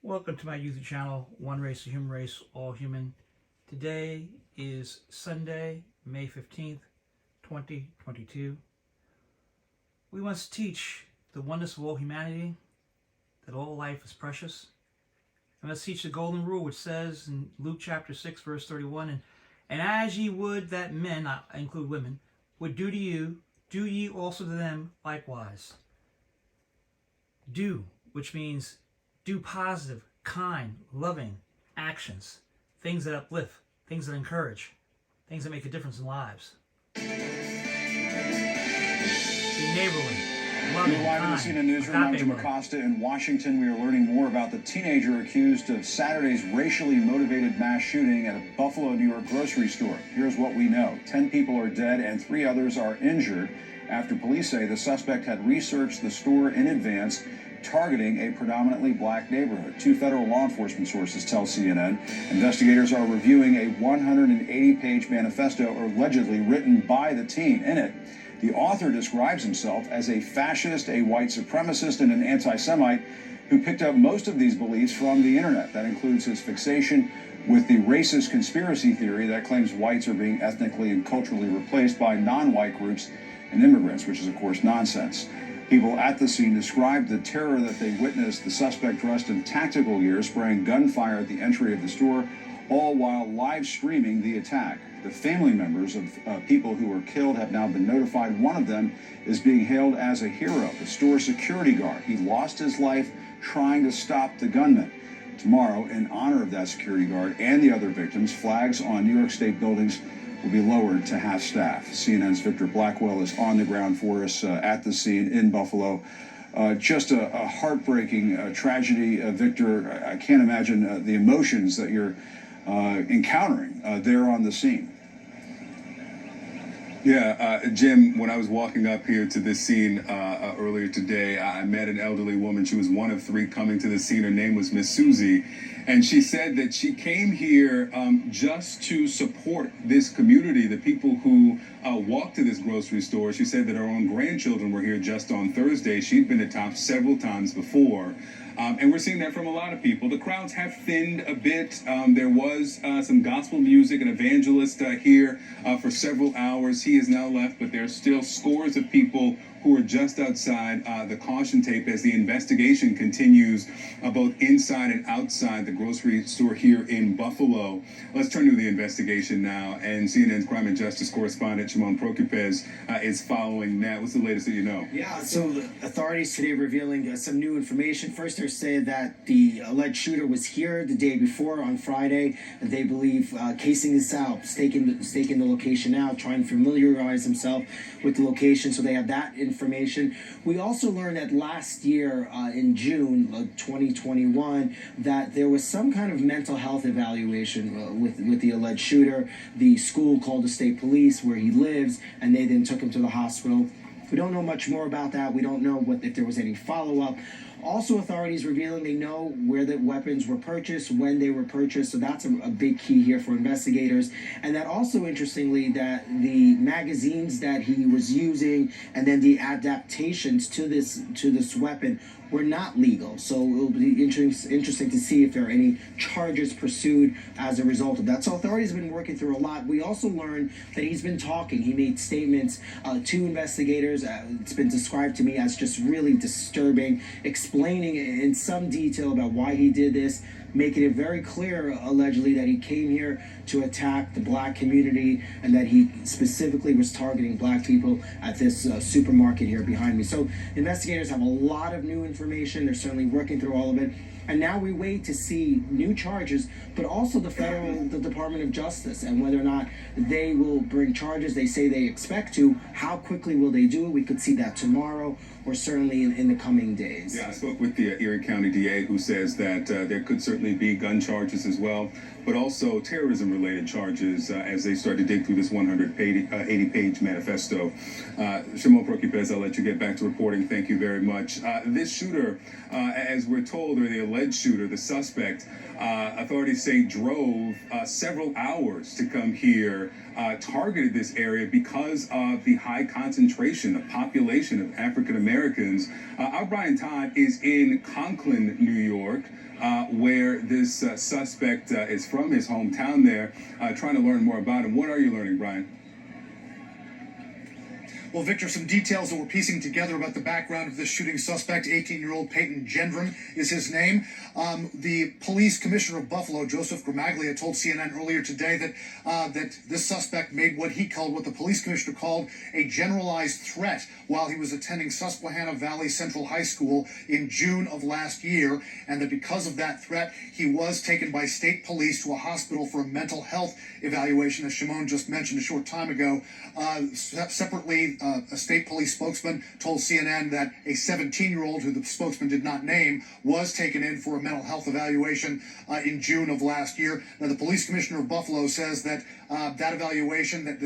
Welcome to my YouTube channel, One Race, the Human Race, All Human. Today is Sunday, May 15th, 2022. We must teach the oneness of all humanity, that all life is precious. And let's teach the golden rule, which says in Luke chapter 6, verse 31, and as ye would that men, I include women, would do to you, do ye also to them likewise. Do, which means do positive, kind, loving actions, things that uplift, things that encourage, things that make a difference in lives. Be neighborly, loving, We're live in the CNN newsroom. I'm Jim Acosta in Washington. We are learning more about the teenager accused of Saturday's racially motivated mass shooting at a Buffalo, New York grocery store. Here's what we know. 10 people are dead and 3 others are injured after police say the suspect had researched the store in advance, targeting a predominantly black neighborhood. 2 federal law enforcement sources tell CNN investigators are reviewing a 180-page manifesto allegedly written by the teen. In it, the author describes himself as a fascist, a white supremacist, and an anti-Semite who picked up most of these beliefs from the internet. That includes his fixation with the racist conspiracy theory that claims whites are being ethnically and culturally replaced by non-white groups and immigrants, which is, of course, nonsense. People at the scene described the terror that they witnessed, the suspect dressed in tactical gear spraying gunfire at the entry of the store, all while live streaming the attack. The family members of people who were killed have now been notified. One of them is being hailed as a hero, the store security guard. He lost his life trying to stop the gunman. Tomorrow, in honor of that security guard and the other victims, flags on New York State buildings will be lowered to half staff. CNN's Victor Blackwell is on the ground for us at the scene in Buffalo. Just a heartbreaking tragedy. Victor, I can't imagine the emotions that you're encountering there on the scene. Yeah, Jim, when I was walking up here to this scene earlier today, I met an elderly woman. She was one of 3 coming to the scene. Her name was Miss Susie. And she said that she came here just to support this community, the people who walk to this grocery store. She said that her own grandchildren were here just on Thursday. She'd been to Tops several times before. And we're seeing that from a lot of people. The crowds have thinned a bit. There was some gospel music, an evangelist here for several hours. He is now left, but there's still scores of people who are just outside the caution tape as the investigation continues both inside and outside the grocery store here in Buffalo. Let's turn to the investigation now, and CNN's crime and justice correspondent Shimon Prokupez is following that. What's the latest that you know? Yeah, so the authorities today revealing some new information. First, they're saying that the alleged shooter was here the day before on Friday. They believe casing this out, staking the location out, trying to familiarize himself with the location, so they have that information. We also learned that last year in June of 2021 that there was some kind of mental health evaluation with the alleged shooter. The school called the state police where he lives, and they then took him to the hospital. We don't know much more about that. We don't know if there was any follow-up. Also, authorities revealing they know where the weapons were purchased, when they were purchased, so that's a big key here for investigators. And that also, interestingly, that the magazines that he was using and then the adaptations to this weapon were not legal. So it'll be interesting to see if there are any charges pursued as a result of that. So authorities have been working through a lot. We also learned that he's been talking. He made statements to investigators. It's been described to me as just really disturbing, explaining in some detail about why he did this, making it very clear, allegedly, that he came here to attack the black community and that he specifically was targeting black people at this supermarket here behind me. So investigators have a lot of new information. They're certainly working through all of it. And now we wait to see new charges, but also the Department of Justice, and whether or not they will bring charges. They say they expect to. How quickly will they do it? We could see that tomorrow, or certainly in the coming days. Yeah, I spoke with the Erie County DA, who says that there could certainly be gun charges as well, but also terrorism-related charges as they start to dig through this 180-page manifesto. Shimon Prokupez, I'll let you get back to reporting. Thank you very much. This shooter, as we're told, or the alleged shooter, the suspect, authorities say drove several hours to come here, targeted this area because of the high concentration of population of African Americans. Our Brian Todd is in Conklin, New York, where this suspect is from, his hometown there, trying to learn more about him. What are you learning, Brian? Well, Victor, some details that we're piecing together about the background of this shooting suspect. 18-year-old Peyton Gendron is his name. The police commissioner of Buffalo, Joseph Gramaglia, told CNN earlier today that this suspect made what the police commissioner called a generalized threat while he was attending Susquehanna Valley Central High School in June of last year, and that because of that threat, he was taken by state police to a hospital for a mental health evaluation, as Shimon just mentioned a short time ago. Separately, a state police spokesman told CNN that a 17-year-old, who the spokesman did not name, was taken in for a mental health evaluation in June of last year. Now, the police commissioner of Buffalo says that that evaluation, that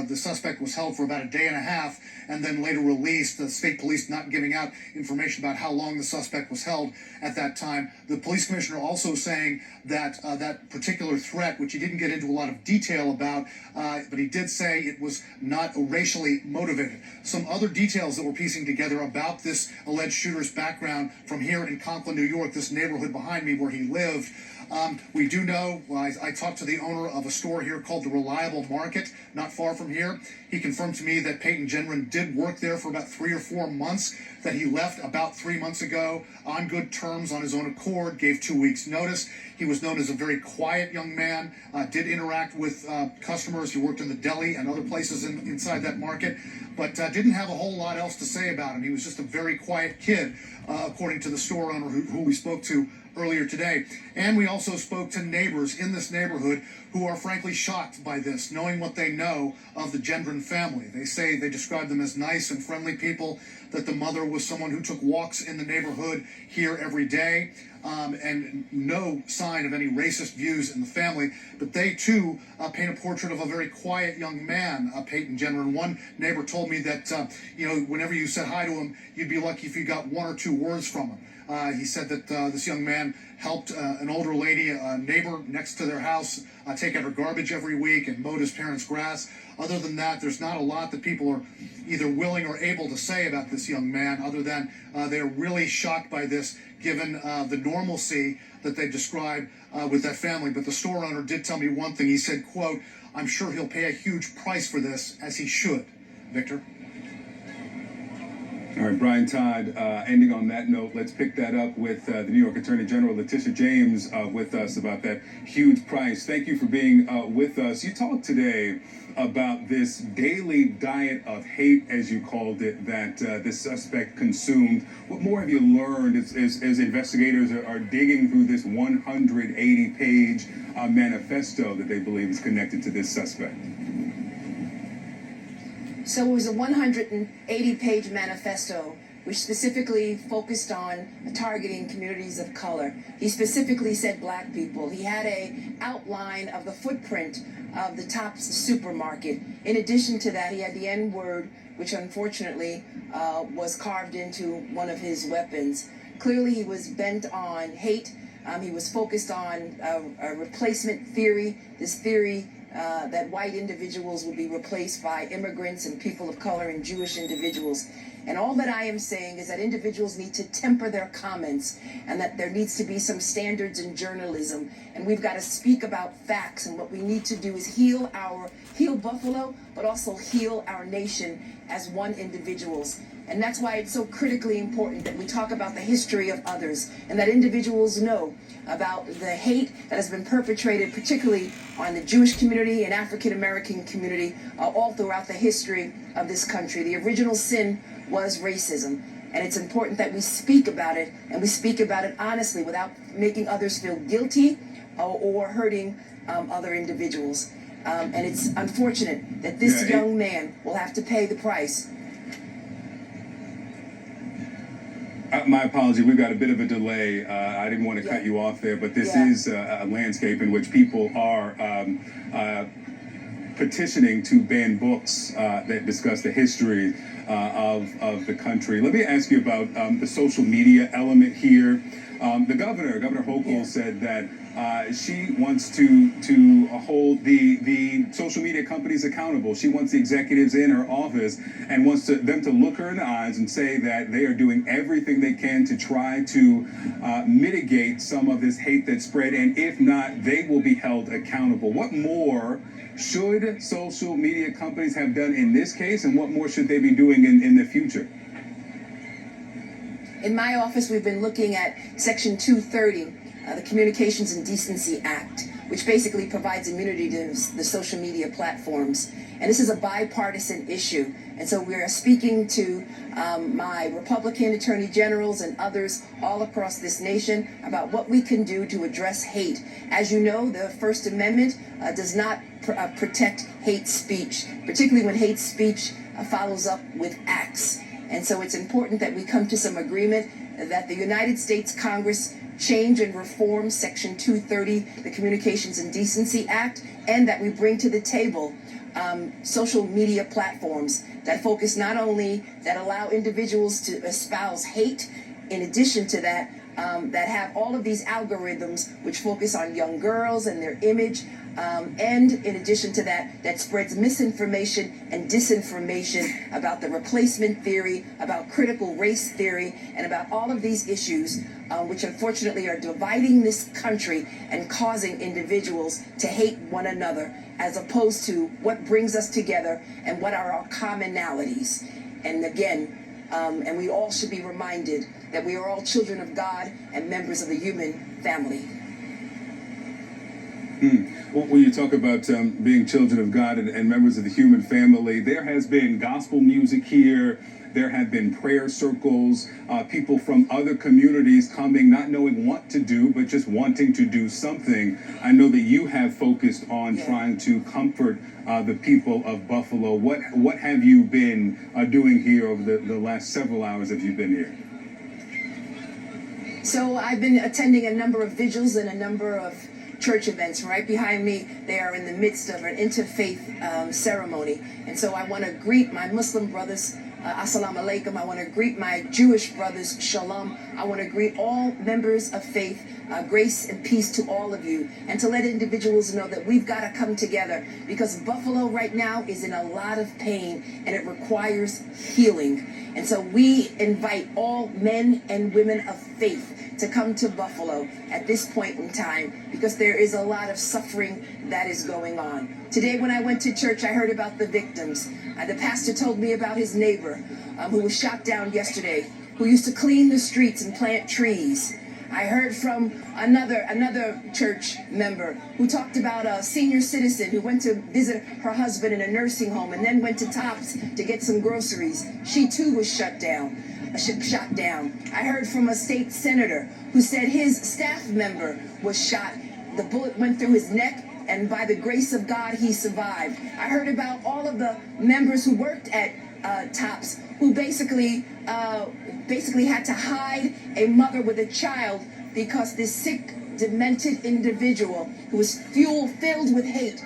the suspect was held for about a day and a half and then later released, the state police not giving out information about how long the suspect was held at that time. The police commissioner also saying that that particular threat, which he didn't get into a lot of detail about, but he did say it was not racially motivated. Some other details that we're piecing together about this alleged shooter's background from here in Conklin, New York, this neighborhood behind me where he lived. We do know, I talked to the owner of a store here called the Reliable Market, not far from here. He confirmed to me that Peyton Gendron did work there for about 3 or 4 months, that he left about 3 months ago on good terms on his own accord, gave 2 weeks notice. He was known as a very quiet young man, did interact with customers. He worked in the deli and other places inside that market, but didn't have a whole lot else to say about him. He was just a very quiet kid, according to the store owner who we spoke to earlier today. And we also spoke to neighbors in this neighborhood who are frankly shocked by this, knowing what they know of the Gendron family. They describe them as nice and friendly people, that the mother was someone who took walks in the neighborhood here every day, and no sign of any racist views in the family. But they too paint a portrait of a very quiet young man, Peyton Gendron. One neighbor told me that whenever you said hi to him, you'd be lucky if you got 1 or 2 words from him. He said that this young man helped an older lady, a neighbor next to their house, take out her garbage every week and mowed his parents' grass. Other than that, there's not a lot that people are either willing or able to say about this young man, other than they're really shocked by this, given the normalcy that they describe with that family. But the store owner did tell me one thing. He said, quote, "I'm sure he'll pay a huge price for this, as he should." Victor? All right, Brian Todd, ending on that note, let's pick that up with the New York Attorney General, Letitia James, with us about that huge price. Thank you for being with us. You talked today about this daily diet of hate, as you called it, that this suspect consumed. What more have you learned as investigators are digging through this 180-page manifesto that they believe is connected to this suspect? So it was a 180-page manifesto which specifically focused on targeting communities of color. He specifically said black people. He had an outline of the footprint of the Tops supermarket. In addition to that, he had the N-word, which unfortunately was carved into one of his weapons. Clearly, he was bent on hate. He was focused on a replacement theory, this theory that white individuals will be replaced by immigrants and people of color and Jewish individuals. And all that I am saying is that individuals need to temper their comments, and that there needs to be some standards in journalism. And we've got to speak about facts, and what we need to do is heal Buffalo, but also heal our nation as one individuals. And that's why it's so critically important that we talk about the history of others, and that individuals know about the hate that has been perpetrated, particularly on the Jewish community and African American community, all throughout the history of this country. The original sin was racism, and it's important that we speak about it, and we speak about it honestly without making others feel guilty or hurting other individuals. And it's unfortunate that this young man will have to pay the price. My apology, we've got a bit of a delay. I didn't want to cut you off there, but this is a landscape in which people are petitioning to ban books that discuss the history of the country. Let me ask you about the social media element here. The Governor Hochul, said that she wants to hold the social media companies accountable. She wants the executives in her office and wants them to look her in the eyes and say that they are doing everything they can to try to mitigate some of this hate that's spread, and if not, they will be held accountable. What more should social media companies have done in this case, and what more should they be doing in the future? In my office, we've been looking at Section 230, the Communications and Decency Act, which basically provides immunity to the social media platforms. And this is a bipartisan issue. And so we are speaking to my Republican attorney generals and others all across this nation about what we can do to address hate. As you know, the First Amendment does not protect hate speech, particularly when hate speech follows up with acts. And so it's important that we come to some agreement that the United States Congress change and reform Section 230, the Communications and Decency Act, and that we bring to the table social media platforms that focus not only, that allow individuals to espouse hate, in addition to that, that have all of these algorithms which focus on young girls and their image, and in addition to that, that spreads misinformation and disinformation about the replacement theory, about critical race theory, and about all of these issues which unfortunately are dividing this country and causing individuals to hate one another, as opposed to what brings us together and what are our commonalities. And again, and we all should be reminded that we are all children of God and members of the human family. Well, when you talk about being children of God and members of the human family, there has been gospel music here. There have been prayer circles, people from other communities coming, not knowing what to do, but just wanting to do something. I know that you have focused on trying to comfort the people of Buffalo. What have you been doing here over the last several hours that you've been here? So I've been attending a number of vigils and a number of church events. Right behind me, they are in the midst of an interfaith ceremony. And so I want to greet my Muslim brothers, assalamu alaikum. I want to greet my Jewish brothers, shalom. I want to greet all members of faith, grace and peace to all of you, and to let individuals know that we've got to come together, because Buffalo right now is in a lot of pain and it requires healing. And so we invite all men and women of faith to come to Buffalo at this point in time, because there is a lot of suffering that is going on. Today when I went to church, I heard about the victims. The pastor told me about his neighbor who was shot down yesterday, who used to clean the streets and plant trees. I heard from another church member who talked about a senior citizen who went to visit her husband in a nursing home and then went to Tops to get some groceries. She too was shot down. I heard from a state senator who said his staff member was shot. The bullet went through his neck, and by the grace of God, he survived. I heard about all of the members who worked at Tops who basically had to hide a mother with a child because this sick, demented individual who was filled with hate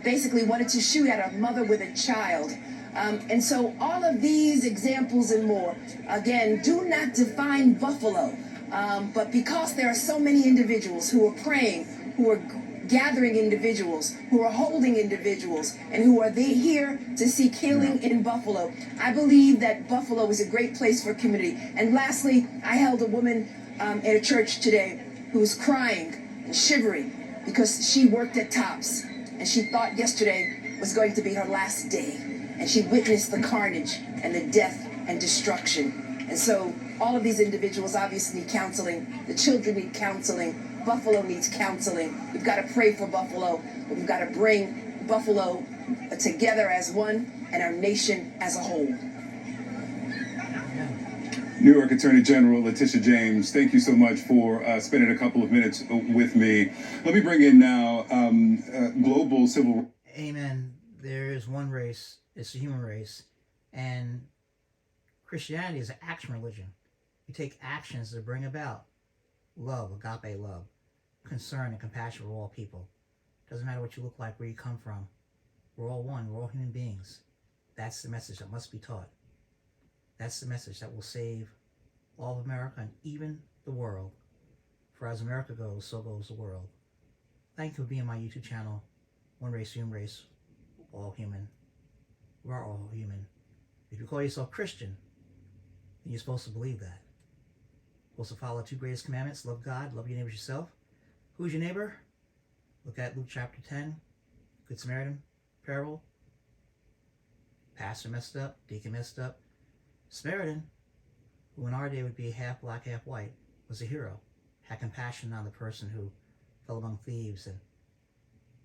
basically wanted to shoot at a mother with a child. And so all of these examples and more, again, do not define Buffalo. But because there are so many individuals who are praying, who are gathering individuals, who are holding individuals, and who are here to seek healing in Buffalo, I believe that Buffalo is a great place for community. And lastly, I held a woman at a church today who was crying and shivering because she worked at Tops, and she thought yesterday was going to be her last day. And she witnessed the carnage and the death and destruction. And so all of these individuals obviously need counseling. The children need counseling. Buffalo needs counseling. We've got to pray for Buffalo. We've got to bring Buffalo together as one and our nation as a whole. New York Attorney General Letitia James, thank you so much for spending a couple of minutes with me. Let me bring in now global civil... Amen. There is one race. It's the human race. And Christianity is an action religion. You take actions to bring about love, agape love, concern and compassion for all people. Doesn't matter what you look like, where you come from, We're all one. We're all human beings. That's the message that must be taught. That's the message that will save all of America and even the world. For as America goes, so goes the world. Thank you for being on my YouTube channel. One race, human race, all human. We are all human. If you call yourself Christian, then you're supposed to believe that. You're supposed to follow the 2 greatest commandments. Love God, love your neighbor as yourself. Who's your neighbor? Look at Luke chapter 10, Good Samaritan parable. Pastor messed up, deacon messed up. Samaritan, who in our day would be half black, half white, was a hero. Had compassion on the person who fell among thieves and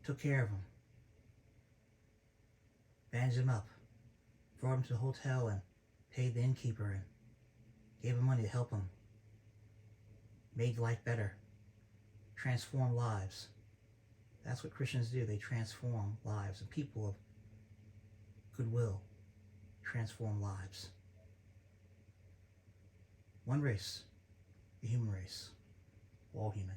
took care of him. Bandaged him up, brought him to the hotel and paid the innkeeper and gave him money to help him. Made life better. Transformed lives. That's what Christians do. They transform lives, and people of goodwill transform lives. One race, the human race, all human.